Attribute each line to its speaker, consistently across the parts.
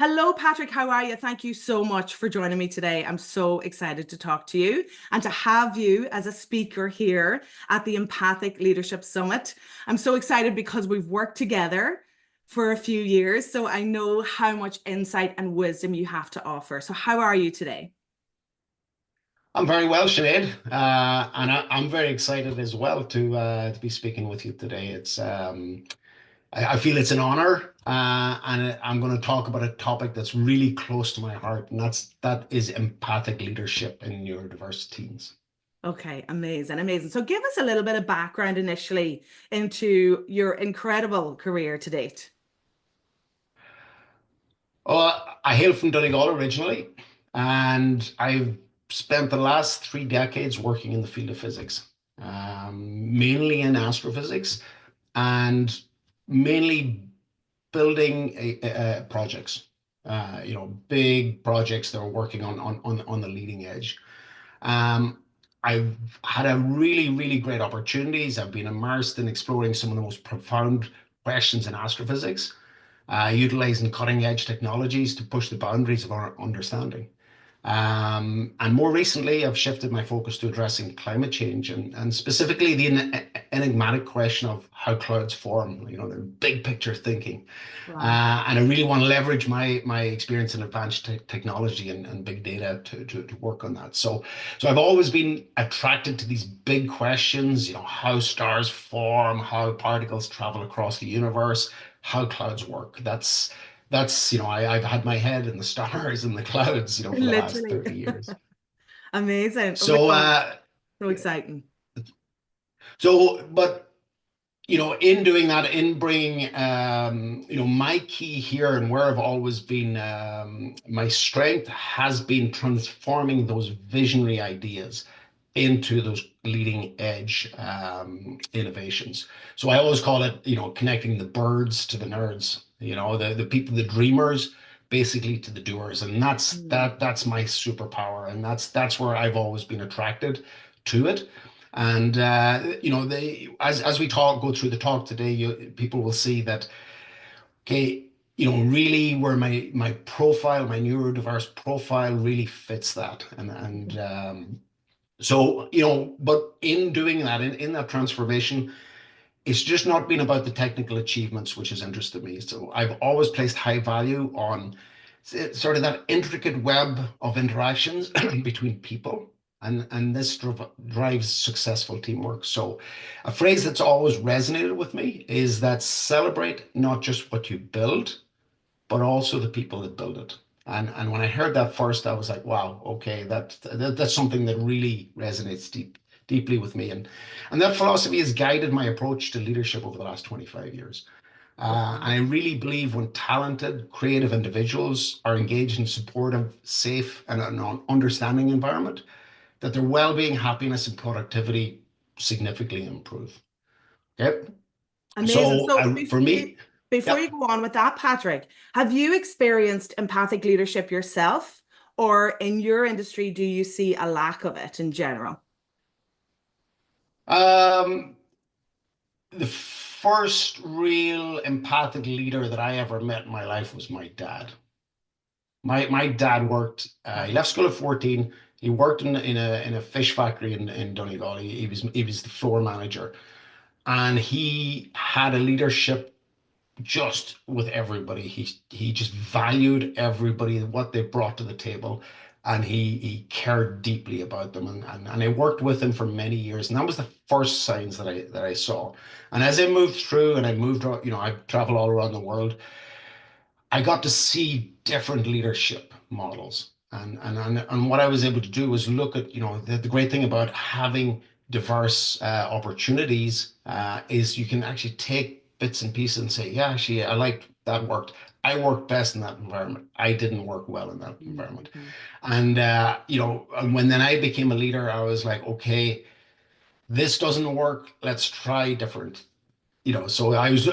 Speaker 1: Hello, Patrick. How are you? Thank you so much for joining me today. I'm so excited to talk to you and to have you as a speaker here at the Empathic Leadership Summit. I'm so excited because we've worked together for a few years, so I know how much insight and wisdom you have to offer. So, how are you today?
Speaker 2: I'm very well, Sinead, and I'm very excited as well to be speaking with you today. I feel it's an honor, and I'm going to talk about a topic that's really close to my heart, and that is empathic leadership in neurodiverse teams.
Speaker 1: Okay, amazing, amazing. So, give us a little bit of background initially into your incredible career to date.
Speaker 2: I hail from Donegal originally, and I've spent the last 3 decades working in the field of physics, mainly in astrophysics, and mainly building projects, big projects that are working on the leading edge. Um, I've had a really great opportunities. I've been immersed in exploring some of the most profound questions in astrophysics, utilizing cutting edge technologies to push the boundaries of our understanding. And more recently, I've shifted my focus to addressing climate change and specifically the enigmatic question of how clouds form, the big picture thinking.
Speaker 1: Wow.
Speaker 2: And I really want to leverage my experience in advanced technology and big data to work on that. So I've always been attracted to these big questions, how stars form, how particles travel across the universe, how clouds work. I've had my head in the stars and the clouds, for the last
Speaker 1: Literally.
Speaker 2: 30 years.
Speaker 1: Amazing. Oh my
Speaker 2: So,
Speaker 1: God, so exciting.
Speaker 2: but in doing that, in bringing, my key here and where I've always been, my strength has been transforming those visionary ideas into those leading edge innovations. So I always call it, connecting the birds to the nerds, the people, the dreamers, basically to the doers. And
Speaker 1: Mm.
Speaker 2: that's my superpower. And that's where I've always been attracted to it. And they as we go through the talk today, people will see that, okay, really where my profile, my neurodiverse profile really fits that. But in doing that, in that transformation, it's just not been about the technical achievements, which has interested me. So I've always placed high value on sort of that intricate web of interactions between people. And this drives successful teamwork. So a phrase that's always resonated with me is that celebrate not just what you build, but also the people that build it. And when I heard that first, I was like, wow, okay, that's something that really resonates deeply with me. And that philosophy has guided my approach to leadership over the last 25 years. And I really believe when talented, creative individuals are engaged in supportive, safe, and an understanding environment, that their well-being, happiness, and productivity significantly improve. Yep.
Speaker 1: Amazing.
Speaker 2: So
Speaker 1: So
Speaker 2: for me,
Speaker 1: before you
Speaker 2: yep.
Speaker 1: go on with that, Patrick, have you experienced empathic leadership yourself, or in your industry, do you see a lack of it in general?
Speaker 2: Um, the first real empathic leader that I ever met in my life was my dad. My dad worked. He left school at 14. He worked in a fish factory in Donegal. He was the floor manager, and he had a leadership just with everybody. He just valued everybody, what they brought to the table, and he cared deeply about them. And I worked with him for many years, and that was the first signs that I saw. And as I moved through and I moved, I travel all around the world. I got to see different leadership models. And what I was able to do was look at, the great thing about having diverse opportunities is you can actually take bits and pieces and say, yeah, actually, I like that worked. I worked best in that environment. I didn't work well in that environment.
Speaker 1: Mhm.
Speaker 2: And when then I became a leader, I was like, okay, this doesn't work. Let's try different. So I was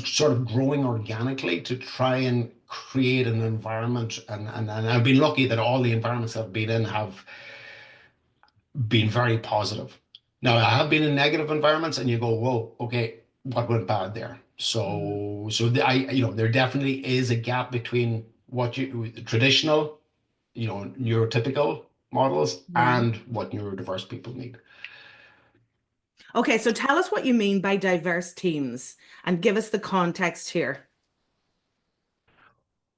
Speaker 2: sort of growing organically to try and create an environment, and I've been lucky that all the environments I've been in have been very positive. Now I have been in negative environments, and you go, whoa, okay, what went bad there?
Speaker 1: Mhm.
Speaker 2: So there definitely is a gap between what you traditional, neurotypical models
Speaker 1: Yeah.
Speaker 2: and what neurodiverse people need.
Speaker 1: Okay, so tell us what you mean by diverse teams and give us the context here.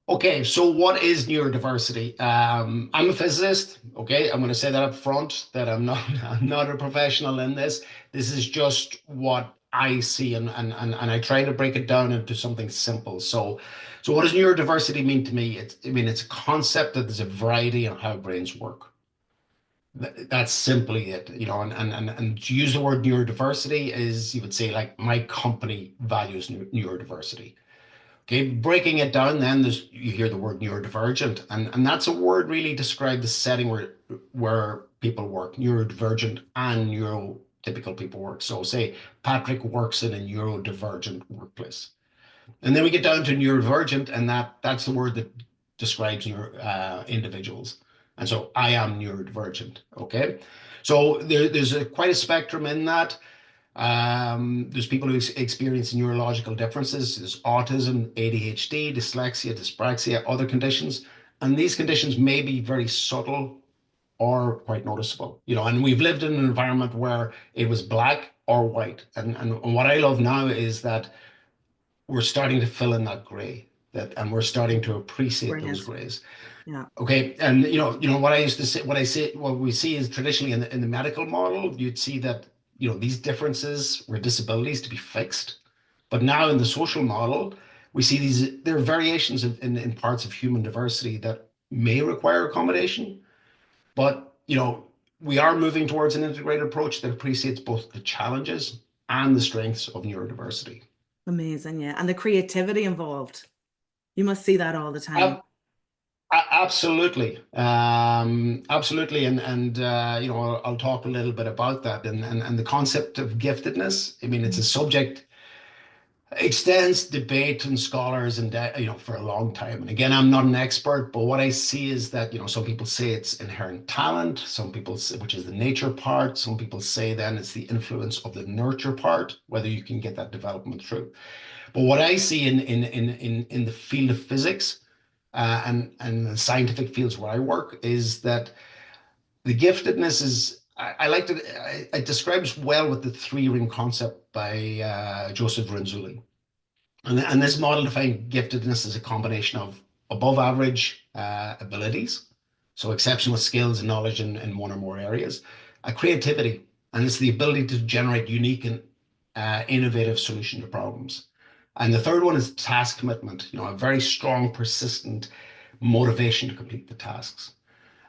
Speaker 2: Okay, so what is neurodiversity? I'm a physicist. Okay, I'm going to say that up front that I'm not I'm not a professional in this. This is just what I see, and I try to break it down into something simple. So what does neurodiversity mean to me? It's a concept that there's a variety in how brains work. That's simply it, and to use the word neurodiversity is, you would say, like, my company values neurodiversity. Okay, breaking it down, then you hear the word neurodivergent, and that's a word really describe the setting where people work, neurodivergent and neurotypical people work. So say Patrick works in a neurodivergent workplace. And then we get down to neurodivergent, and that's the word that describes individuals. And so I am neurodivergent. Okay, so there's quite a spectrum in that. There's people who experience neurological differences. There's autism, ADHD, dyslexia, dyspraxia, other conditions. And these conditions may be very subtle or quite noticeable. And we've lived in an environment where it was black or white. And what I love now is that we're starting to fill in that gray, and we're starting to appreciate those
Speaker 1: Brilliant.
Speaker 2: grays.
Speaker 1: Yeah.
Speaker 2: Okay, and what I used to say, what we see is traditionally in the medical model, you'd see that these differences were disabilities to be fixed, but now in the social model, we see there are variations in parts of human diversity that may require accommodation, but we are moving towards an integrated approach that appreciates both the challenges and the strengths of neurodiversity.
Speaker 1: Amazing. Yeah. And the creativity involved. You must see that all the time.
Speaker 2: Absolutely, absolutely, and I'll talk a little bit about that, and the concept of giftedness. I mean, it's a subject extends debate and scholars and for a long time. And again, I'm not an expert, but what I see is that some people say it's inherent talent, some people say, which is the nature part. Some people say then it's the influence of the nurture part, whether you can get that development through. But what I see in the field of physics and the scientific fields where I work is that the giftedness is, I like to, it describes well with the three ring concept by Joseph Renzulli. And this model defined giftedness as a combination of above average abilities, so exceptional skills and knowledge in one or more areas, a creativity, and it's the ability to generate unique and innovative solution to problems. And the third one is task commitment, a very strong, persistent motivation to complete the tasks.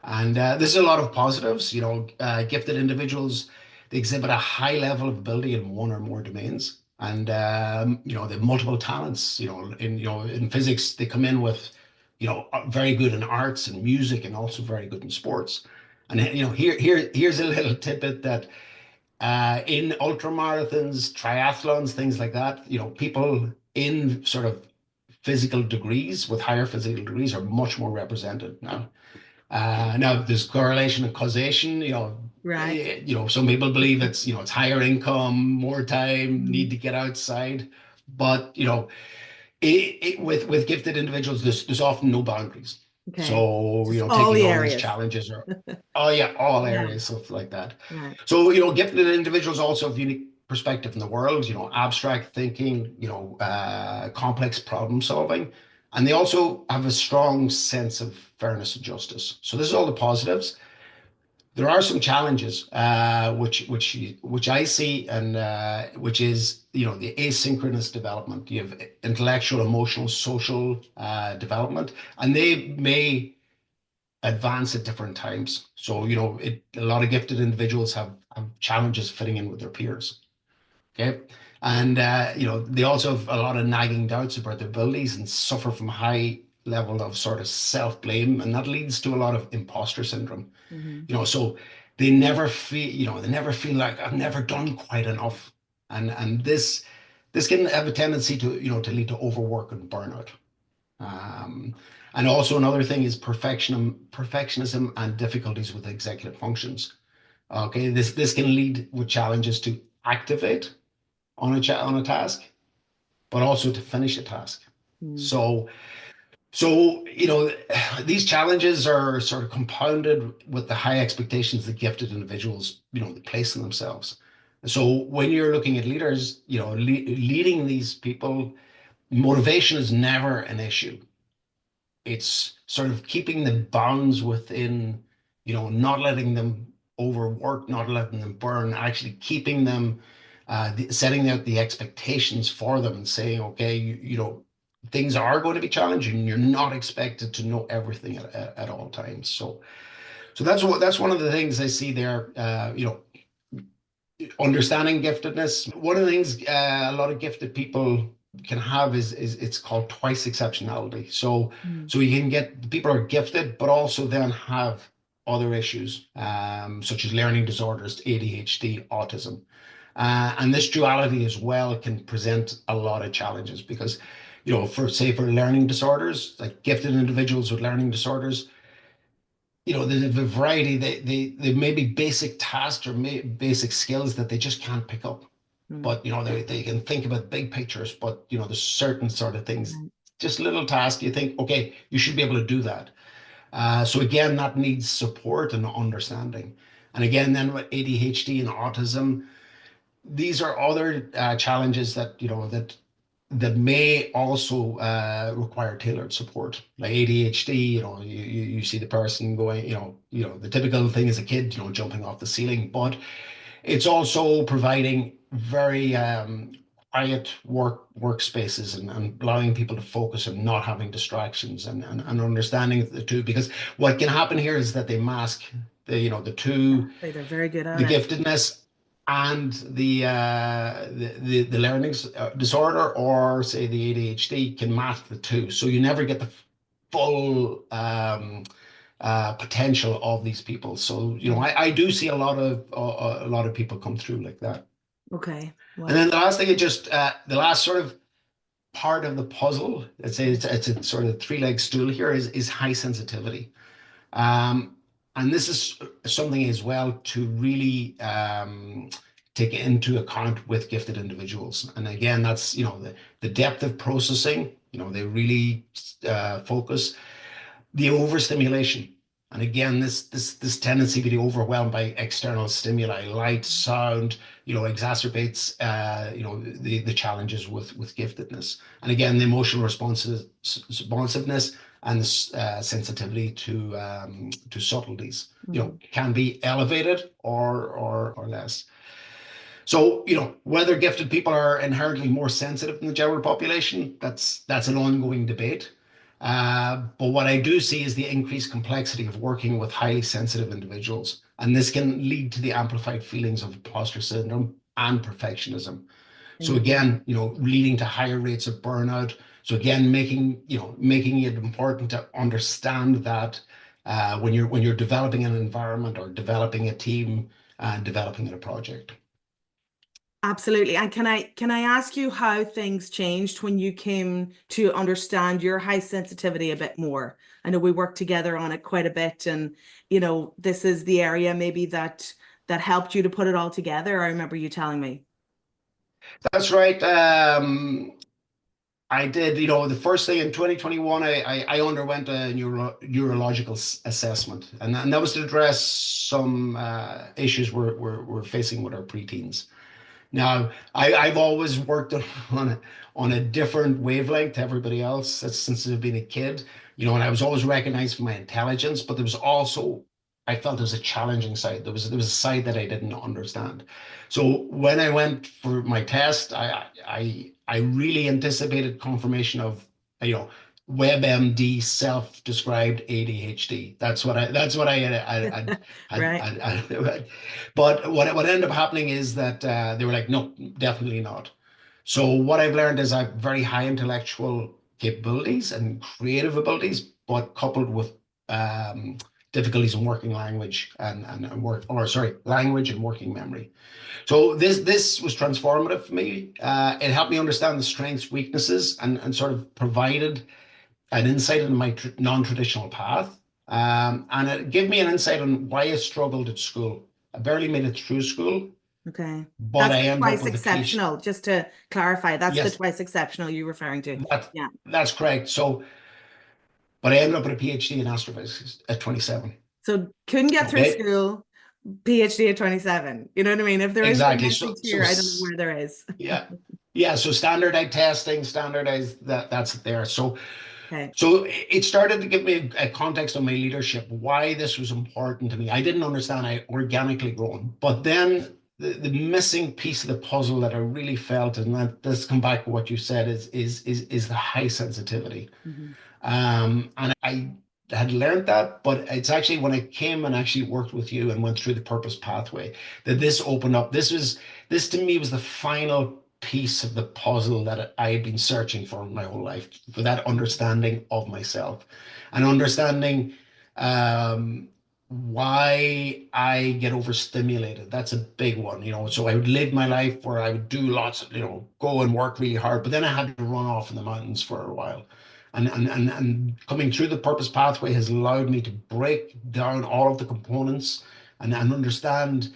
Speaker 2: And there's a lot of positives. Gifted individuals, they exhibit a high level of ability in one or more domains, and they have multiple talents. In physics, they come in with very good in arts and music, and also very good in sports. And here's a little tidbit that in ultra marathons, triathlons, things like that, people in sort of physical degrees with higher physical degrees are much more represented now. Now there's correlation and causation.
Speaker 1: Right.
Speaker 2: Some people believe it's higher income, more time, need
Speaker 1: Mhm.
Speaker 2: to get outside, but with gifted individuals, there's often no boundaries.
Speaker 1: Okay.
Speaker 2: So
Speaker 1: Just all
Speaker 2: taking
Speaker 1: the
Speaker 2: on these
Speaker 1: areas.
Speaker 2: challenges are, oh yeah, all
Speaker 1: Yeah.
Speaker 2: areas, stuff like that.
Speaker 1: Right.
Speaker 2: So gifted individuals also have unique perspective in the world. Abstract thinking, complex problem solving, and they also have a strong sense of fairness and justice. So this is all the positives. There are some challenges, which I see, and which is the asynchronous development. You have intellectual, emotional, social development, and they may advance at different times. So a lot of gifted individuals have challenges fitting in with their peers. Okay. And they also have a lot of nagging doubts about their abilities and suffer from high level of sort of self-blame, and that leads to a lot of imposter syndrome.
Speaker 1: Hmm.
Speaker 2: So they never feel like I've never done quite enough. And this can have a tendency to lead to overwork and burnout. Um, and also another thing is perfectionism and difficulties with executive functions. Okay, this can lead with challenges to activate on a task, but also to finish a task.
Speaker 1: Mm.
Speaker 2: So So, these challenges are sort of compounded with the high expectations that gifted individuals, they place on themselves. So when you're looking at leaders, leading these people, motivation is never an issue. It's sort of keeping the bounds within, not letting them overwork, not letting them burn, actually keeping them, setting out the expectations for them and saying, okay, things are going to be challenging. You're not expected to know everything at all times. So that's one of the things I see there. Understanding giftedness. One of the things a lot of gifted people can have is it's called twice exceptionality. So
Speaker 1: Mm.
Speaker 2: so you can get people are gifted, but also then have other issues, such as learning disorders, ADHD, autism. And this duality as well can present a lot of challenges because, for learning disorders, like gifted individuals with learning disorders, the variety, they may be basic tasks or basic skills that they just can't pick up.
Speaker 1: Mm.
Speaker 2: But, they can think about big pictures, but, there's certain sort of things,
Speaker 1: Right.
Speaker 2: just little tasks you think, okay, you should be able to do that. So again, that needs support and understanding. And again, then with ADHD and autism, these are other challenges that, that may also require tailored support. Like ADHD, you see the person going, the typical thing as a kid, jumping off the ceiling, but it's also providing very quiet workspaces and allowing people to focus and not having distractions and understanding the two. Because what can happen here is that they mask the two,
Speaker 1: Exactly. They're very good at
Speaker 2: the
Speaker 1: it.
Speaker 2: giftedness and the learning disorder, or say the ADHD, can mask the two. So you never get the full potential of these people. So
Speaker 1: Mm.
Speaker 2: I do see a lot of people come through like that.
Speaker 1: Okay.
Speaker 2: And then
Speaker 1: Wow.
Speaker 2: the last thing, the last sort of part of the puzzle, let's say it's a sort of three-leg stool here, is high sensitivity. Um, and this is something as well to really take into account with gifted individuals. And again, that's, the depth of processing, they really focus the overstimulation. And again, this tendency to be overwhelmed by external stimuli, light, sound, exacerbates the challenges with giftedness. And again, the emotional responsiveness and the sensitivity to subtleties,
Speaker 1: Mm.
Speaker 2: can be elevated or less. So, whether gifted people are inherently more sensitive than the general population, that's an ongoing debate. But what I do see is the increased complexity of working with highly sensitive individuals. And this can lead to the amplified feelings of imposter syndrome and perfectionism. So
Speaker 1: Indeed.
Speaker 2: again, leading to higher rates of burnout. So again, making it important to understand that when you're developing an environment or developing a team and developing a project.
Speaker 1: Absolutely. And can I ask you how things changed when you came to understand your high sensitivity a bit more? I know we worked together on it quite a bit, and this is the area maybe that helped you to put it all together. I remember you telling me.
Speaker 2: That's right. I did, the first thing in 2021, I underwent a neurological assessment, and that was to address some issues we're facing with our preteens. Now, I've always worked on a different wavelength to everybody else since I've been a kid, and I was always recognized for my intelligence, but there was also, I felt there was a challenging side. There was a side that I didn't understand. So when I went for my test, I really anticipated confirmation of, you know, WebMD self-described ADHD. That's what I
Speaker 1: Right.
Speaker 2: had. But what ended up happening is that they were like, no, definitely not. So what I've learned is I've very high intellectual capabilities and creative abilities, but coupled with um, difficulties in working language and work, or sorry, language and working memory. So this was transformative for me. It helped me understand the strengths, weaknesses, and sort of provided an insight into my non-traditional path. And it gave me an insight on why I struggled at school. I barely made it through school,
Speaker 1: Okay.
Speaker 2: but
Speaker 1: That's
Speaker 2: I
Speaker 1: the
Speaker 2: ended up
Speaker 1: twice
Speaker 2: with a PhD.
Speaker 1: exceptional, just to clarify, that's the
Speaker 2: Yes,
Speaker 1: twice exceptional you're referring to.
Speaker 2: that
Speaker 1: Yeah.
Speaker 2: that's correct. So But I ended up with a PhD in astrophysics at 27.
Speaker 1: So couldn't get through
Speaker 2: Okay,
Speaker 1: school, PhD at 27. You know what I mean? If there is one
Speaker 2: exactly.
Speaker 1: message here, I don't know where there is.
Speaker 2: Yeah, yeah. So standardized testing, standardized that's there. So
Speaker 1: Okay.
Speaker 2: it started to give me a context on my leadership, why this was important to me. I didn't understand I organically grown, but then the missing piece of the puzzle that I really felt, and that this come back to what you said, is the high sensitivity.
Speaker 1: Mhm.
Speaker 2: And I had learned that, but it's actually when I came and actually worked with you and went through the purpose pathway that this opened up. This to me was the final piece of the puzzle that I had been searching for my whole life, for that understanding of myself and understanding um, why I get overstimulated. That's a big one, you know. So I would live my life where I would do lots of, go and work really hard, but then I had to run off in the mountains for a while. And coming through the purpose pathway has allowed me to break down all of the components and understand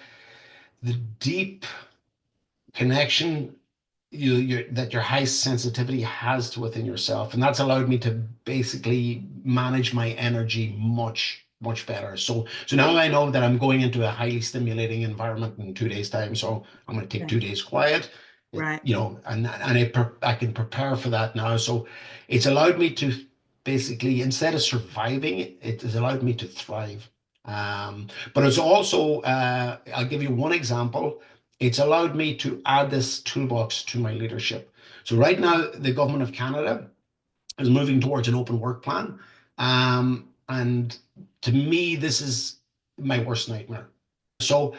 Speaker 2: the deep connection that your high sensitivity has to within yourself, and that's allowed me to basically manage my energy much better. So now I know that I'm going into a highly stimulating environment in 2 days time, so I'm going to take
Speaker 1: Okay.
Speaker 2: 2 days quiet.
Speaker 1: Right.
Speaker 2: And I can prepare for that now. So it's allowed me to basically, instead of surviving, it has allowed me to thrive. But it's also, I'll give you one example. It's allowed me to add this toolbox to my leadership. So right now, the government of Canada is moving towards an open work plan. And to me, this is my worst nightmare. So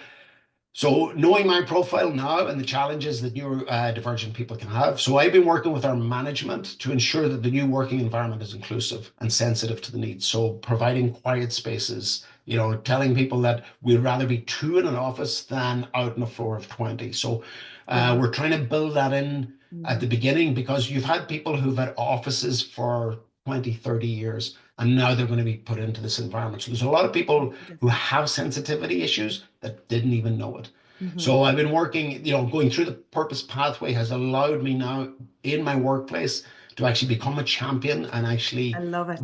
Speaker 2: so knowing my profile now and the challenges that neurodivergent people can have. So I've been working with our management to ensure that the new working environment is inclusive and sensitive to the needs. So providing quiet spaces, telling people that we'd rather be two in an office than out on a floor of 20. So
Speaker 1: Wow.
Speaker 2: we're trying to build that in at
Speaker 1: Mhm.
Speaker 2: the beginning, because you've had people who've had offices for 20, 30 years, and now they're going to be put into this environment. So there's a lot of people who
Speaker 1: Different.
Speaker 2: have sensitivity issues that didn't even know it.
Speaker 1: Mhm.
Speaker 2: So I've been working, going through the purpose pathway has allowed me now in my workplace to actually become a champion and
Speaker 1: I
Speaker 2: actually
Speaker 1: love it.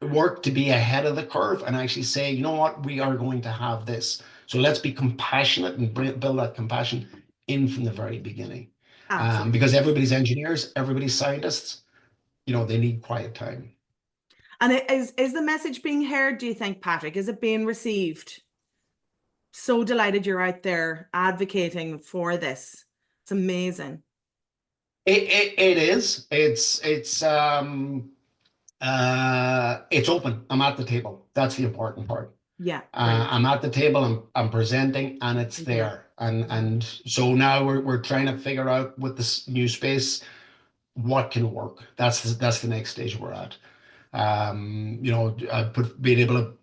Speaker 2: work to be ahead of the curve and actually say, you know what, we are going to have this. So let's be compassionate and build that compassion in from the very beginning.
Speaker 1: Absolutely.
Speaker 2: Because everybody's engineers, everybody's scientists, they need quiet time.
Speaker 1: And is the message being heard, do you think, Patrick? Is it being received? So delighted you're out there advocating for this. It's amazing.
Speaker 2: It is. It's open. I'm at the table. That's the important part.
Speaker 1: Yeah, brilliant.
Speaker 2: I'm at the table. I'm presenting, and it's
Speaker 1: And here.
Speaker 2: there. And
Speaker 1: Mhm.
Speaker 2: and so now we're trying to figure out with this new space what can work. That's the next stage we're at. Being able to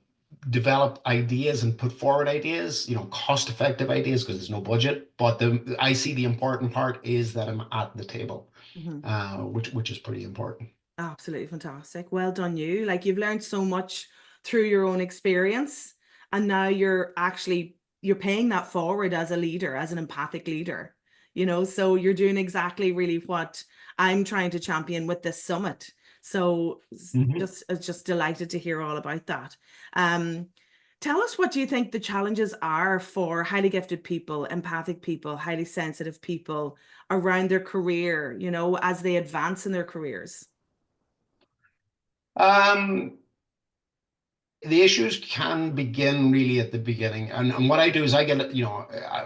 Speaker 2: develop ideas and put forward ideas, cost effective ideas, because there's no budget. But I see the important part is that I'm at the table,
Speaker 1: Mhm.
Speaker 2: which is pretty important.
Speaker 1: Absolutely fantastic. Well done, you. Like you've learned so much through your own experience, and now you're paying that forward as a leader, as an empathic leader. So you're doing exactly really what I'm trying to champion with this summit. So
Speaker 2: Mhm.
Speaker 1: just delighted to hear all about that. Um, Tell us, what do you think the challenges are for highly gifted people, empathic people, highly sensitive people around their career, as they advance in their careers?
Speaker 2: Um, the issues can begin really at the beginning, and what I do is I get,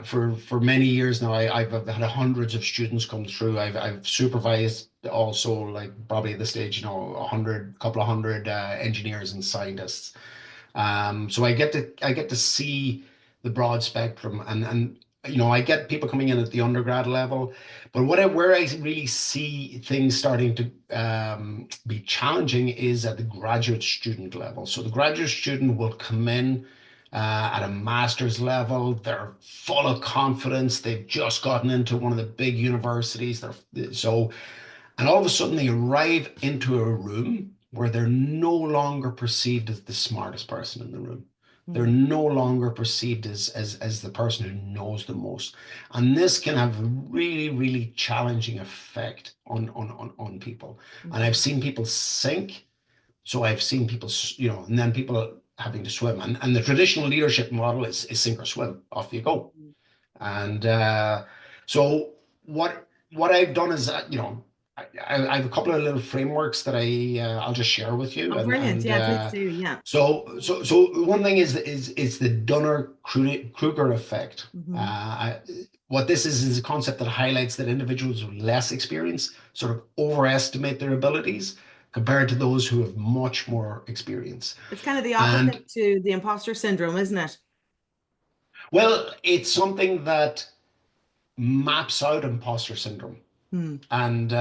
Speaker 2: for many years now, I've had hundreds of students come through. I've supervised also, like, probably at this stage, 100 engineers and scientists. So I get to see the broad spectrum, and I get people coming in at the undergrad level, but where I really see things starting to be challenging is at the graduate student level. So the graduate student will come in at a master's level. They're full of confidence. They've just gotten into one of the big universities. And all of a sudden, they arrive into a room where they're no longer perceived as the smartest person in the room. They're
Speaker 1: Mhm.
Speaker 2: no longer perceived as the person who knows the most. And this can have a really, really challenging effect on people. And I've
Speaker 1: Mhm.
Speaker 2: seen people sink So I've seen people, and then people having to swim. And the traditional leadership model is sink or swim, off you go.
Speaker 1: Mhm.
Speaker 2: And so what I've done is, I have a couple of little frameworks that I'll just share with you.
Speaker 1: Oh,
Speaker 2: And
Speaker 1: brilliant.
Speaker 2: and
Speaker 1: Yeah, please do. Yeah.
Speaker 2: so one thing is the Dunner-Kruger effect.
Speaker 1: Hmm.
Speaker 2: What this is a concept that highlights that individuals with less experience sort of overestimate their abilities compared to those who have much more experience.
Speaker 1: It's kind of the
Speaker 2: And
Speaker 1: opposite to the imposter syndrome, isn't it?
Speaker 2: well, it's something that maps out imposter syndrome.
Speaker 1: Hmm.
Speaker 2: And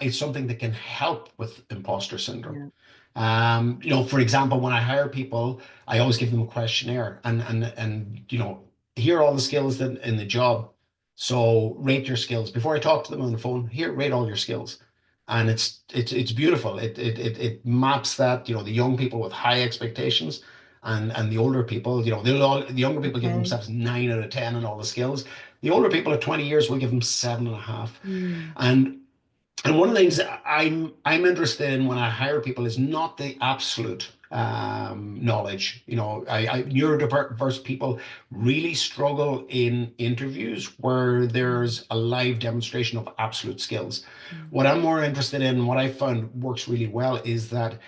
Speaker 2: it's something that can help with imposter syndrome.
Speaker 1: Yeah.
Speaker 2: For example, when I hire people, I always give them a questionnaire and here are all the skills that in the job. So rate your skills before I talk to them on the phone. Here, rate all your skills, and it's beautiful. It maps that the young people with high expectations and the older people. The younger people give
Speaker 1: Okay.
Speaker 2: themselves 9 out of 10 on all the skills. The older people at 20 years will give them 7.5.
Speaker 1: Hmm.
Speaker 2: And and one of the things that I'm interested in when I hire people is not the absolute knowledge. Neurodiverse people really struggle in interviews where
Speaker 1: Hmm.
Speaker 2: there's a live demonstration of absolute skills.
Speaker 1: Hmm.
Speaker 2: What I'm more interested in, what I found works really well, is that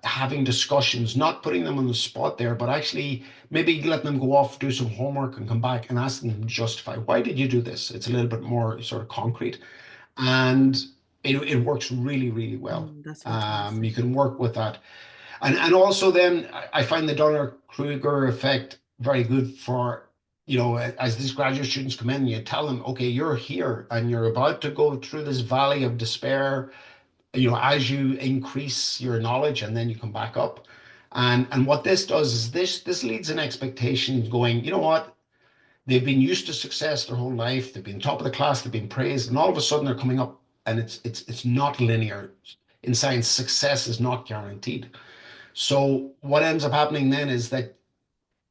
Speaker 2: having discussions, not putting them on the spot there, but actually maybe letting them go off, do some homework, and come back and asking them to justify why did you do this. It's a little bit more sort of concrete and it works really, really well.
Speaker 1: That's
Speaker 2: You
Speaker 1: fantastic.
Speaker 2: can work with that. And also then I find the Dunner-Kruger effect very good for, as these graduate students come in, you tell them, okay, you're here and you're about to go through this valley of despair, as you increase your knowledge and then you come back up. And what this does is this leads an expectation going, you know what? They've been used to success their whole life. They've been top of the class. They've been praised, and all of a sudden they're coming up, and it's not linear. In science, success is not guaranteed. So what ends up happening then is that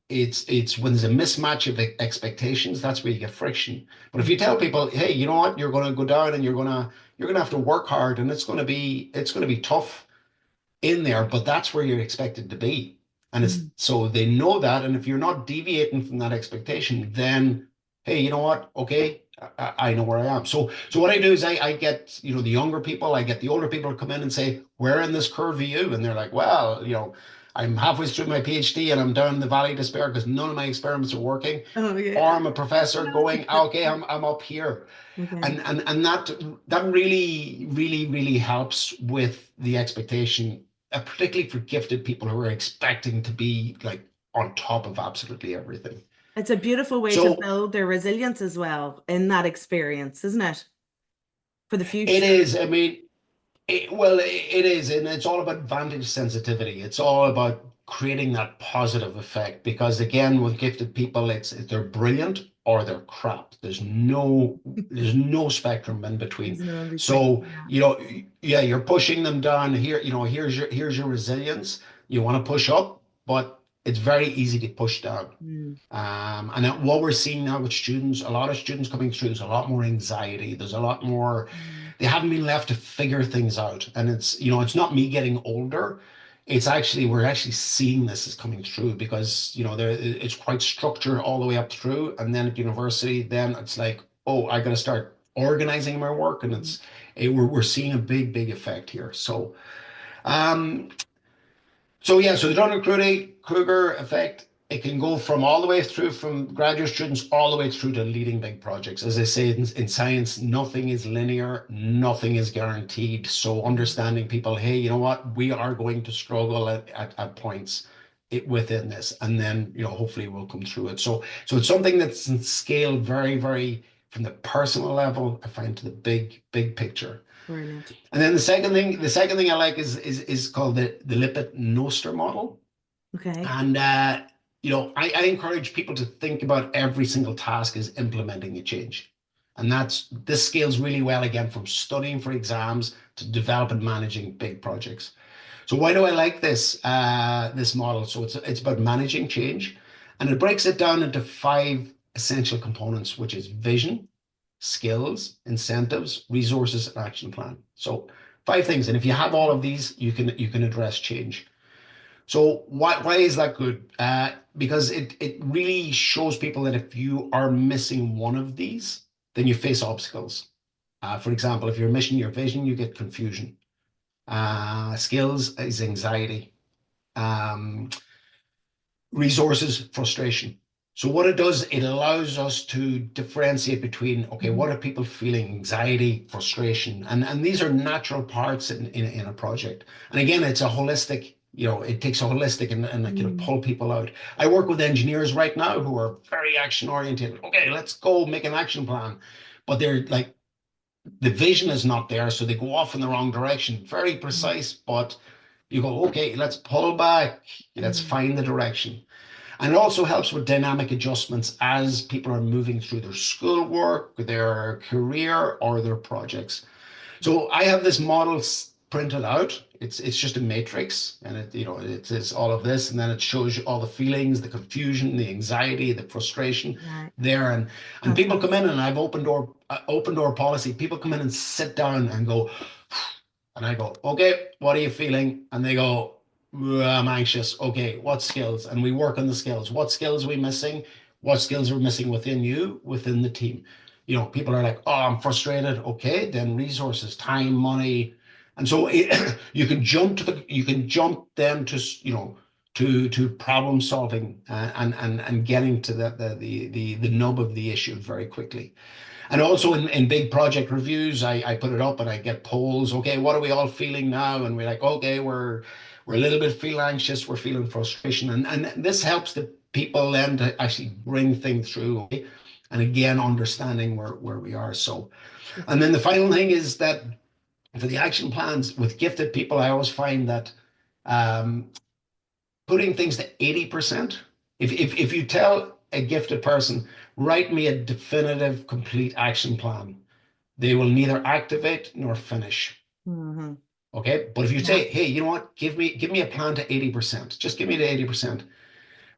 Speaker 2: it's when there's a mismatch of expectations, that's where you get friction. But if you tell people, hey, you know what, you're going to go down and you're going to have to work hard, and it's going to be tough in there, but that's where you're expected to be. And it's
Speaker 1: Mm.
Speaker 2: so they know that. And if you're not deviating from that expectation, then hey, you know what? Okay, I know where I am. So what I do is I get, the younger people, I get the older people to come in and say, where in this curve are you? And they're like, well, I'm halfway through my PhD and I'm down in the valley of despair because none of my experiments are working.
Speaker 1: Oh,
Speaker 2: Or
Speaker 1: yeah.
Speaker 2: I'm a professor going, okay, I'm up here
Speaker 1: Okay.
Speaker 2: and that really really really helps with the expectation, particularly for gifted people who are expecting to be like on top of absolutely everything.
Speaker 1: It's a beautiful way to
Speaker 2: So
Speaker 1: build their resilience as well in that experience, isn't it? For the
Speaker 2: it
Speaker 1: future.
Speaker 2: is, I mean, it is, and it's all about vantage sensitivity. It's all about creating that positive effect because again, with gifted people, they're brilliant or they're crap. There's no spectrum in between.
Speaker 1: There's no in between.
Speaker 2: So,
Speaker 1: Yeah.
Speaker 2: yeah, you're pushing them down here, here's your resilience. You want to push up, but it's very easy to push down.
Speaker 1: Mm.
Speaker 2: What we're seeing now with students, a lot of students coming through, there's a lot more anxiety. There's a lot more,
Speaker 1: Mm.
Speaker 2: they haven't been left to figure things out. And it's not me getting older. We're actually seeing this is coming through because, it's quite structured all the way up through. And then at university, then it's like, oh, I got to start organizing my work. And
Speaker 1: Mm.
Speaker 2: we're seeing a big, big effect here. Um, so yeah, so the Dunning-Kruger effect, it can go from all the way through from graduate students all the way through to leading big projects. As I say, in science, nothing is linear, nothing is guaranteed. So
Speaker 1: Mm.
Speaker 2: understanding people, hey, you know what, we are going to struggle at points within this, and then hopefully we'll come through it. So it's something that's in scale very, very from the personal level, I find to the big, big picture.
Speaker 1: Brilliant.
Speaker 2: And then the second thing I like is called the Lippitt Noster model.
Speaker 1: Okay.
Speaker 2: And I encourage people to think about every single task as implementing a change. And this scales really well again from studying for exams to develop and managing big projects. So why do I like this model? So it's about managing change, and it breaks it down into 5 essential components, which is vision, skills, incentives, resources, and action plan. So 5 things. And if you have all of these, you can address change. So why is that good? Because it really shows people that if you are missing one of these, then you face obstacles. For example, if you're missing your vision, you get confusion. Skills is anxiety. Um, Resources, frustration. So what it does, it allows us to differentiate between, okay,
Speaker 1: Mhm.
Speaker 2: what are people feeling? Anxiety, frustration, and these are natural parts in a project. And again, it's a holistic, it takes a holistic and like,
Speaker 1: Mm.
Speaker 2: pull people out. I work with engineers right now who are very action oriented. Okay, let's go make an action plan. But they're like, the vision is not there, so they go off in the wrong direction. Very
Speaker 1: Mm.
Speaker 2: precise, but you go, okay, let's pull back, let's
Speaker 1: Mm.
Speaker 2: find the direction. And it also helps with dynamic adjustments as people are moving through their schoolwork, their career, or their projects. So I have this model printed out. It's just a matrix, and it is all of this, and then it shows you all the feelings, the confusion, the anxiety, the frustration
Speaker 1: Right.
Speaker 2: there, and people come in,
Speaker 1: Fantastic.
Speaker 2: and I've open door policy. People come in and sit down and go, and I go, okay, what are you feeling? And they go, I'm anxious. Okay, what skills? And we work on the skills. What skills are we missing? What skills are missing within you, within the team? People are like, oh, I'm frustrated. Okay, then resources, time, money. And so you can jump them to, to problem solving and getting to the nub of the issue very quickly. And also in big project reviews, I put it up and I get polls. Okay, what are we all feeling now? And we're like, okay, we're a little bit feel anxious, we're feeling frustration. And this helps the people then to actually bring things through. Okay? And again, understanding where we are. So, and then the final thing is that for the action plans with gifted people, I always find that um, putting things to 80%, if you tell a gifted person, write me a definitive, complete action plan, they will neither activate nor finish.
Speaker 1: Hmm.
Speaker 2: Okay. But if you
Speaker 1: Yeah.
Speaker 2: say, hey, you know what, give me a plan to 80%, just give me the 80%.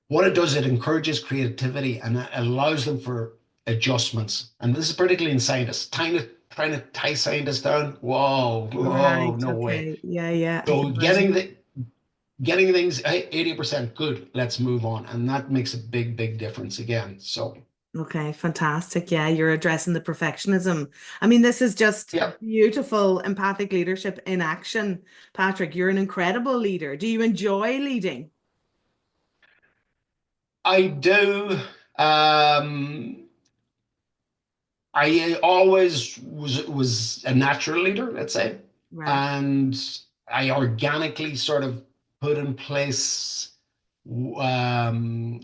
Speaker 2: What it does, it encourages creativity and it allows them for adjustments. And this is particularly in scientists, trying to tie scientists down. Whoa, whoa,
Speaker 1: Right.
Speaker 2: no way.
Speaker 1: Okay. Yeah. Yeah. I
Speaker 2: So
Speaker 1: can imagine.
Speaker 2: getting things, hey, 80% good, let's move on. And that makes a big, big difference again. So
Speaker 1: Okay, fantastic. Yeah, you're addressing the perfectionism. I mean, this is just
Speaker 2: yeah,
Speaker 1: beautiful empathic leadership in action. Patrick, you're an incredible leader. Do you enjoy leading?
Speaker 2: I do. Um, I always was a natural leader, let's say,
Speaker 1: Right.
Speaker 2: and I organically sort of put in place um,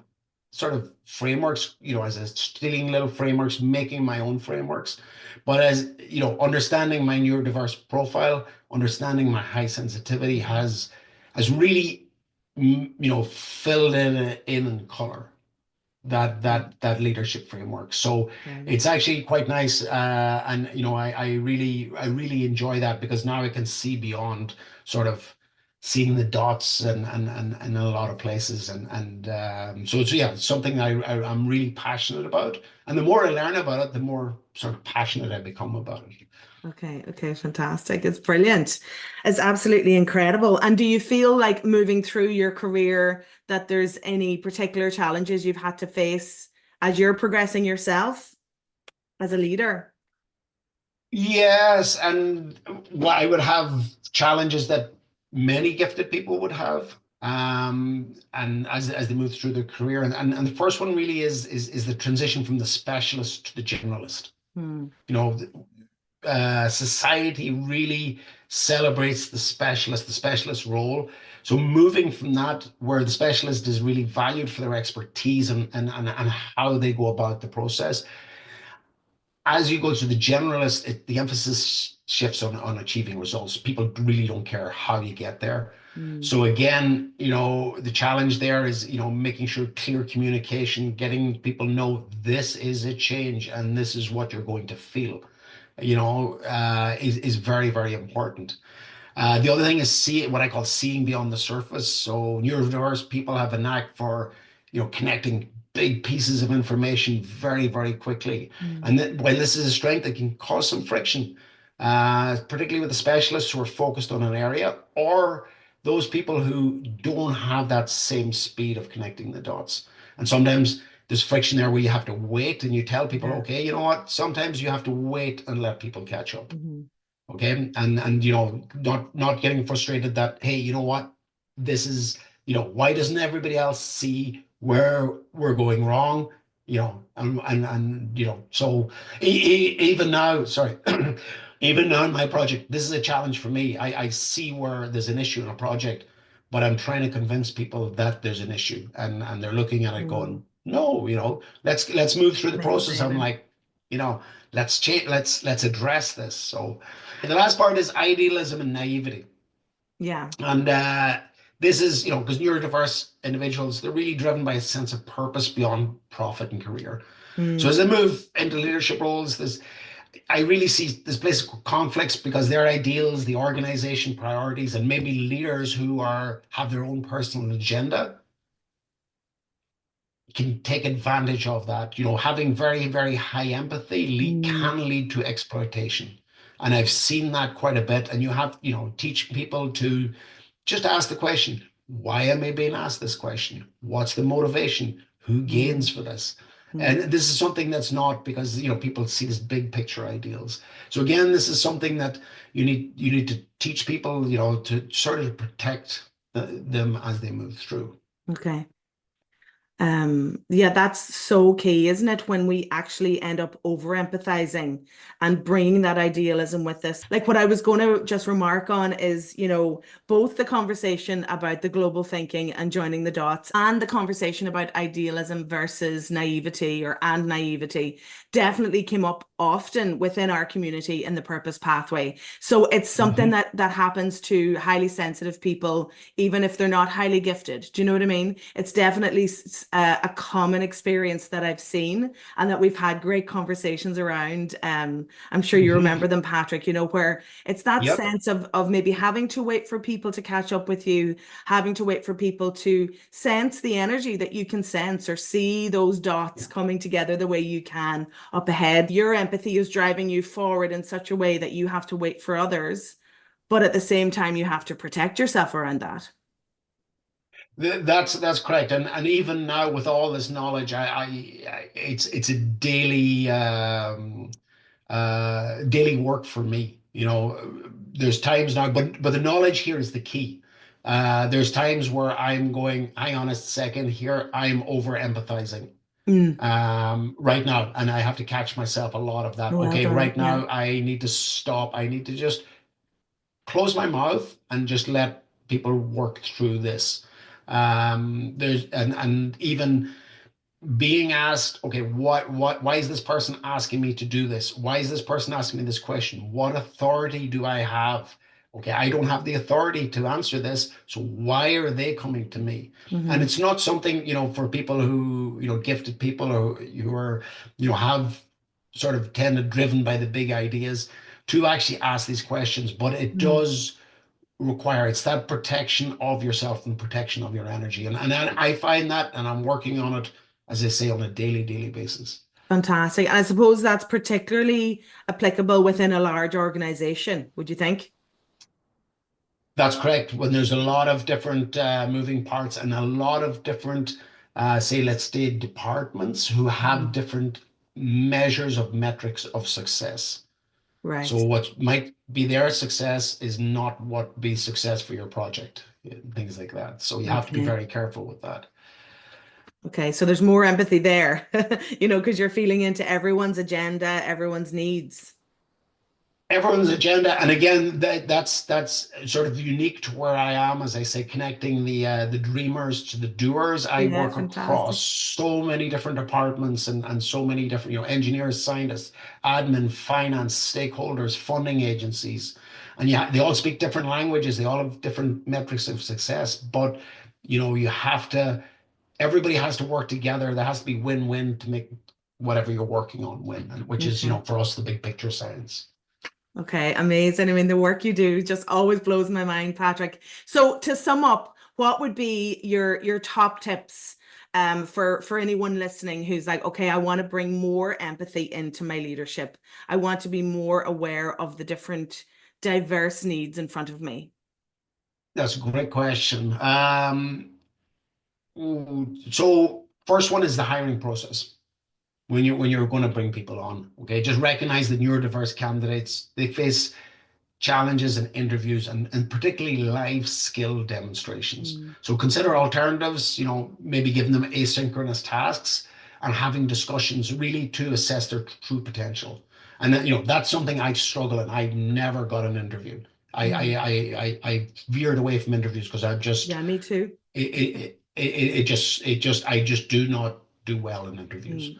Speaker 2: sort of frameworks, as a stealing little frameworks, making my own frameworks. But as understanding my neurodiverse profile, understanding my high sensitivity
Speaker 1: Mhm.
Speaker 2: has really filled in color
Speaker 1: Okay.
Speaker 2: that leadership framework. So
Speaker 1: Okay.
Speaker 2: it's actually quite nice, and I really enjoy that because now I can see beyond sort of seeing the dots and in a lot of places, and so it's yeah it's something I'm really passionate about. And the more I learn about it, the more sort of passionate I become about it.
Speaker 1: Okay. Okay. Fantastic. It's brilliant. It's absolutely incredible. And do you feel like moving through your career that there's any particular challenges you've had to face as you're progressing yourself as a leader?
Speaker 2: Yes, and I would have challenges that many gifted people would have, and as they move through their career, and the first one really is the transition from the specialist to the generalist.
Speaker 1: Hmm.
Speaker 2: You know, Society really celebrates the specialist role. So moving from that, where the specialist is really valued for their expertise and how they go about the process, as you go to the generalist, the emphasis shifts on achieving results. People really don't care how you get there.
Speaker 1: Hmm.
Speaker 2: So again, the challenge there is, making sure clear communication, getting people know this is a change and this is what you're going to feel, is very, very important. The other thing is what I call seeing beyond the surface. So neurodiverse people have a knack for, connecting big pieces of information very, very quickly.
Speaker 1: Hmm.
Speaker 2: And then when this is a strength, it can cause some friction. particularly with the specialists who are focused on an area, or those people who don't have that same speed of connecting the dots. And sometimes there's friction there where you have to wait and you tell people,
Speaker 1: Yeah.
Speaker 2: okay, you know what? Sometimes you have to wait and let people catch up.
Speaker 1: Hmm.
Speaker 2: Okay. And you know, not getting frustrated that, hey, you know what? This is, you know, why doesn't everybody else see where we're going wrong? You know, and you know, so even now, sorry, even now in my project, this is a challenge for me. I see where there's an issue in a project, but I'm trying to convince people that there's an issue, and they're looking at it
Speaker 1: Mm.
Speaker 2: going, no, you know, let's move through the process. I'm
Speaker 1: Amazing.
Speaker 2: like, you know, let's change, let's address this. So and the last part is idealism and naivety.
Speaker 1: Yeah.
Speaker 2: And this is, you know, because neurodiverse individuals, they're really driven by a sense of purpose beyond profit and career. So
Speaker 1: Mm.
Speaker 2: as they move into leadership roles, I really see this place of conflicts because their ideals, the organization priorities, and maybe leaders who have their own personal agenda can take advantage of that. You know, having very, very high empathy
Speaker 1: Mm.
Speaker 2: can lead to exploitation. And I've seen that quite a bit. And you have, you know, teach people to just ask the question, why am I being asked this question? What's the motivation? Who gains
Speaker 1: Mm.
Speaker 2: for this?
Speaker 1: Mm.
Speaker 2: And this is something that's not because, you know, people see this big picture ideals. So again, this is something that you need to teach people, you know, to sort of protect them as they move through.
Speaker 1: Okay. Yeah, that's so key, isn't it? When we actually end up over empathizing and bringing that idealism with us. Like what I was going to just remark on is, both the conversation about the global thinking and joining the dots and the conversation about idealism versus naivety and naivety definitely came up often within our community in the purpose pathway. So it's something
Speaker 2: Mhm.
Speaker 1: that happens to highly sensitive people, even if they're not highly gifted. Do you know what I mean? It's definitely a common experience that I've seen and that we've had great conversations around. I'm sure you remember
Speaker 2: Mhm.
Speaker 1: them, Patrick, where it's that
Speaker 2: Yep.
Speaker 1: sense of maybe having to wait for people to catch up with you, having to wait for people to sense the energy that you can sense or see those dots
Speaker 2: Yeah.
Speaker 1: coming together the way you can up ahead. Your empathy is driving you forward in such a way that you have to wait for others, but at the same time, you have to protect yourself around that.
Speaker 2: That's correct, and even now with all this knowledge, it's a daily work for me. You know, there's times now, but the knowledge here is the key. There's times where I'm going, hang on a second here, I'm over empathizing
Speaker 1: Mm.
Speaker 2: right now, and I have to catch myself a lot of that.
Speaker 1: Well
Speaker 2: Okay,
Speaker 1: done.
Speaker 2: right
Speaker 1: Yeah.
Speaker 2: now I need to stop. I need to just close my mouth and just let people work through this. There's and even being asked, okay, why is this person asking me to do this? Why is this person asking me this question? What authority do I have? Okay, I don't have the authority to answer this, so why are they coming to me? And
Speaker 1: Hmm.
Speaker 2: it's not something, for people who, gifted people or who are, have sort of tended driven by the big ideas to actually ask these questions, but it
Speaker 1: Mm.
Speaker 2: does require it's that protection of yourself and protection of your energy and I find that and I'm working on it as I say on a daily basis.
Speaker 1: Fantastic. And I suppose that's particularly applicable within a large organization, would you think?
Speaker 2: That's correct. When there's a lot of different moving parts and a lot of different say let's say departments who have
Speaker 1: Mhm.
Speaker 2: different measures of metrics of success. So
Speaker 1: Right.
Speaker 2: what might be their success is not what be success for your project, things like that. So you have to be
Speaker 1: Okay.
Speaker 2: very careful with that.
Speaker 1: Okay. So there's more empathy there, because you're feeling into everyone's agenda, everyone's needs.
Speaker 2: Everyone's agenda, and again that's sort of unique to where I am, as I say, connecting the dreamers to the doers. I
Speaker 1: Yeah,
Speaker 2: work across
Speaker 1: fantastic.
Speaker 2: so many different departments and so many different, engineers, scientists, admin, finance, stakeholders, funding agencies, and yeah, they all speak different languages, they all have different metrics of success, but you have to, everybody has to work together. There has to be win-win to make whatever you're working on win, and which is,
Speaker 1: Okay.
Speaker 2: for us, the big picture science.
Speaker 1: Okay, amazing. I mean, the work you do just always blows my mind, Patrick. So to sum up, what would be your top tips for anyone listening who's like, okay, I want to bring more empathy into my leadership. I want to be more aware of the different diverse needs in front of me.
Speaker 2: That's a great question. So first one is the hiring process. When you're going to bring people on, okay, just recognize that neurodiverse candidates, they face challenges in interviews and particularly life skill demonstrations.
Speaker 1: Mm.
Speaker 2: So consider alternatives, maybe giving them asynchronous tasks and having discussions really to assess their true potential. And then, that's something I struggle and I never got an interview. I veered away from interviews because
Speaker 1: Yeah, me too.
Speaker 2: I just do not do well in interviews.
Speaker 1: Mm.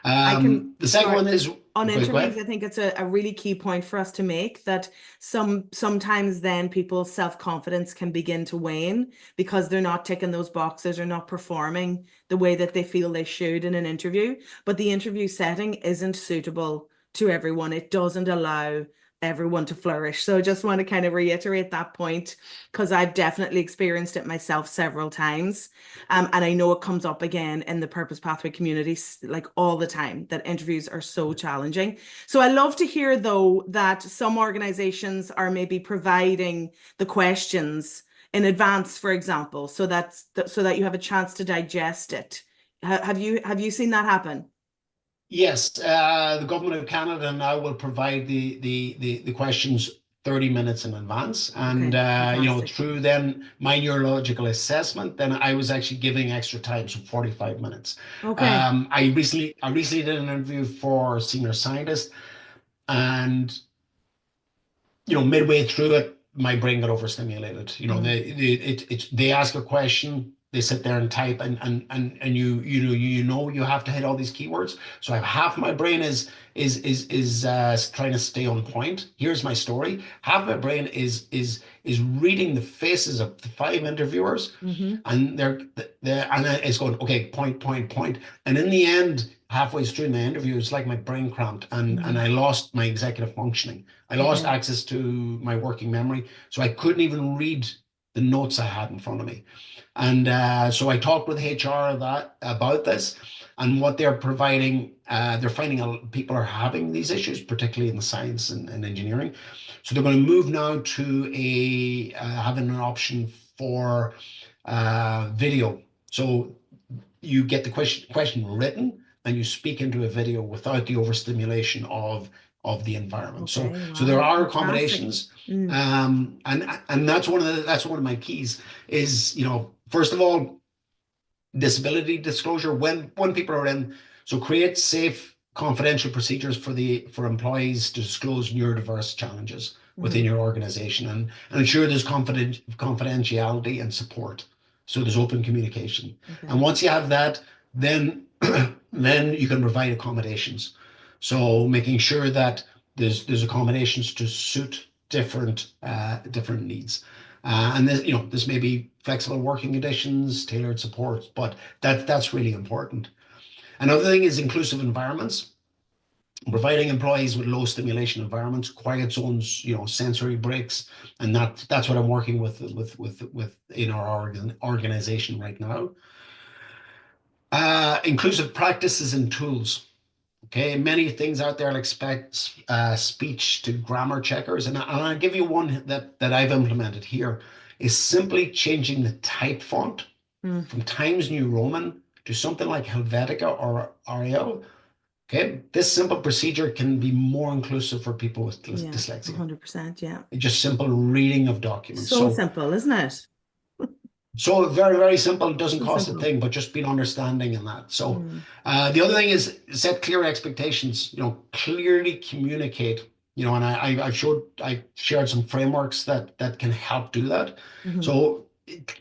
Speaker 1: I can,
Speaker 2: The second
Speaker 1: sorry,
Speaker 2: one is,
Speaker 1: on
Speaker 2: go
Speaker 1: interviews,
Speaker 2: ahead.
Speaker 1: I think it's a really key point for us to make that sometimes then people's self-confidence can begin to wane because they're not ticking those boxes or not performing the way that they feel they should in an interview. But the interview setting isn't suitable to everyone. It doesn't allow everyone to flourish. So I just want to kind of reiterate that point because I've definitely experienced it myself several times. And I know it comes up again in the Purpose Pathway community, like all the time, that interviews are so challenging. So I love to hear, though, that some organizations are maybe providing the questions in advance, for example, so that you have a chance to digest it. Have you seen that happen?
Speaker 2: Yes, the government of Canada now will provide the questions 30 minutes in advance. And
Speaker 1: Okay, fantastic.
Speaker 2: through then my neurological assessment, then I was actually giving extra time, so 45 minutes.
Speaker 1: Okay.
Speaker 2: I recently did an interview for senior scientist, and midway through it, my brain got overstimulated.
Speaker 1: Mm.
Speaker 2: They ask a question, they sit there and type, and you have to hit all these keywords. So I have half my brain is trying to stay on point. Here's my story. Half my brain is reading the faces of the five interviewers,
Speaker 1: Mm-hmm.
Speaker 2: and it's going, okay, point, point, point. And in the end, halfway through the interview, it's like my brain cramped, and
Speaker 1: Mm.
Speaker 2: I lost my executive functioning. I lost
Speaker 1: Okay.
Speaker 2: access to my working memory, so I couldn't even read the notes I had in front of me. And so I talked with HR about this and what they're providing. They're finding people are having these issues, particularly in the science and engineering. So they're going to move now to having an option for video. So you get the question written and you speak into a video without the overstimulation of the environment. So
Speaker 1: Okay.
Speaker 2: there
Speaker 1: Wow.
Speaker 2: are
Speaker 1: Fantastic.
Speaker 2: accommodations,
Speaker 1: Mm.
Speaker 2: and that's one of my keys is, first of all, disability disclosure when people are in. So create safe, confidential procedures for employees to disclose neurodiverse challenges within
Speaker 1: Mm-hmm.
Speaker 2: your organization, and ensure there's confidentiality and support. So there's open communication. And
Speaker 1: Okay.
Speaker 2: once you have that, then then you can provide accommodations. So making sure that there's accommodations to suit different needs. And this may be flexible working conditions, tailored supports, but that's really important. Another thing is inclusive environments, providing employees with low stimulation environments, quiet zones, sensory breaks, and that's what I'm working with in our organization right now. Inclusive practices and tools. Okay, many things out there like speech to grammar checkers, and I'll give you one that I've implemented here is simply changing the type font
Speaker 1: Mm.
Speaker 2: from Times New Roman to something like Helvetica or Arial. Okay, this simple procedure can be more inclusive for people with
Speaker 1: Yeah.
Speaker 2: dyslexia.
Speaker 1: 100%. Yeah.
Speaker 2: Just simple reading of documents.
Speaker 1: So
Speaker 2: So
Speaker 1: simple, isn't it?
Speaker 2: very, very simple. It doesn't
Speaker 1: So
Speaker 2: cost a
Speaker 1: simple.
Speaker 2: thing, but just being understanding in that. So
Speaker 1: Mm.
Speaker 2: the other thing is set clear expectations. Clearly communicate. And I've shared some frameworks that can help do that.
Speaker 1: Mm-hmm.
Speaker 2: So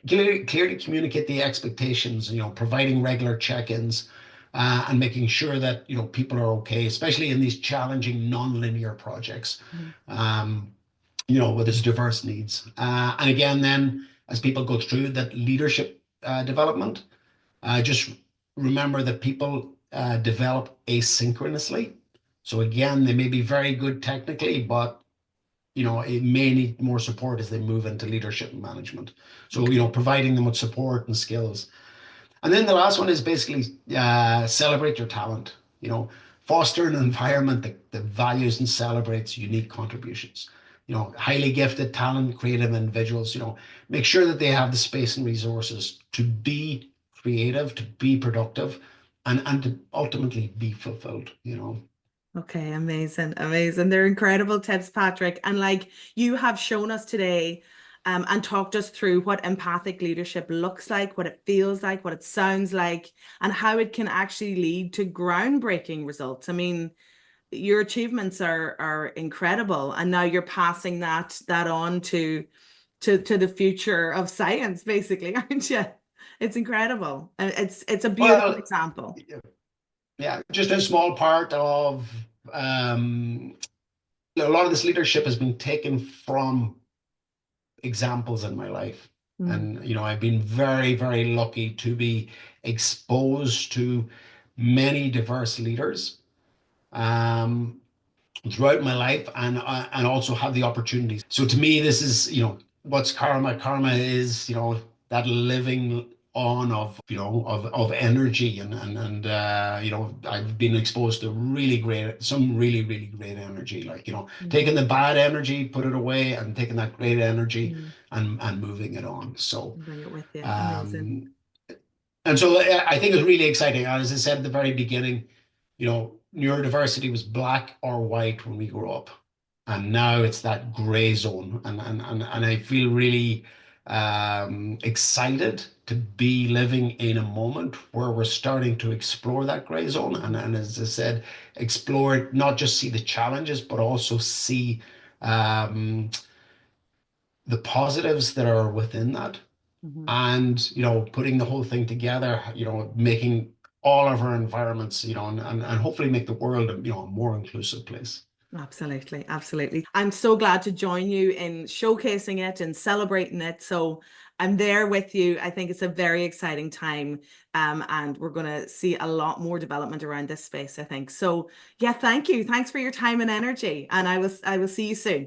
Speaker 2: clearly communicate the expectations. Providing regular check-ins. And making sure that people are okay, especially in these challenging non-linear projects.
Speaker 1: Mm-hmm.
Speaker 2: With its diverse needs. And again, then as people go through that leadership development, just remember that people develop asynchronously. So again, they may be very good technically, but it may need more support as they move into leadership and management. So
Speaker 1: Okay.
Speaker 2: providing them with support and skills. And then the last one is basically celebrate your talent. You know, foster an environment that values and celebrates unique contributions. You know, highly gifted, talent, creative individuals, you know, make sure that they have the space and resources to be creative, to be productive, and to ultimately be fulfilled, you know.
Speaker 1: Okay, amazing, amazing. They're incredible tips, Patrick. And like you have shown us today, and talked us through what empathic leadership looks like, what it feels like, what it sounds like, and how it can actually lead to groundbreaking results. I mean, your achievements are incredible, and now you're passing that on to the future of science, basically, aren't you? It's incredible. And it's a beautiful
Speaker 2: Well,
Speaker 1: example.
Speaker 2: yeah, just a small part of um, a lot of this leadership has been taken from examples in my life.
Speaker 1: Mm,
Speaker 2: And, you know, I've been very, very lucky to be exposed to many diverse leaders um, throughout my life and also have the opportunities. So to me, this is, you know, what's karma? Karma is, you know, that living on of, you know, of energy and you know, I've been exposed to some really, really great energy, like, you know,
Speaker 1: mm,
Speaker 2: taking the bad energy, put it away, and taking that great energy
Speaker 1: mm.
Speaker 2: and moving it on. So
Speaker 1: Bring it with you. Amazing.
Speaker 2: um and so I think it's really exciting. As I said at the very beginning, you know, neurodiversity was black or white when we grew up. And now it's that gray zone. And I feel really excited to be living in a moment where we're starting to explore that gray zone.
Speaker 1: Mhm,
Speaker 2: And as I said, explore it, not just see the challenges, but also see um, the positives that are within that
Speaker 1: mhm.
Speaker 2: and you know putting the whole thing together, you know, making all of our environments, you know, and hopefully make the world, you know, a more inclusive place.
Speaker 1: Absolutely, absolutely. I'm so glad to join you in showcasing it and celebrating it. So I'm there with you. I think it's a very exciting time, and we're going to see a lot more development around this space, I think. So yeah, thank you. Thanks for your time and energy, and I will see you soon.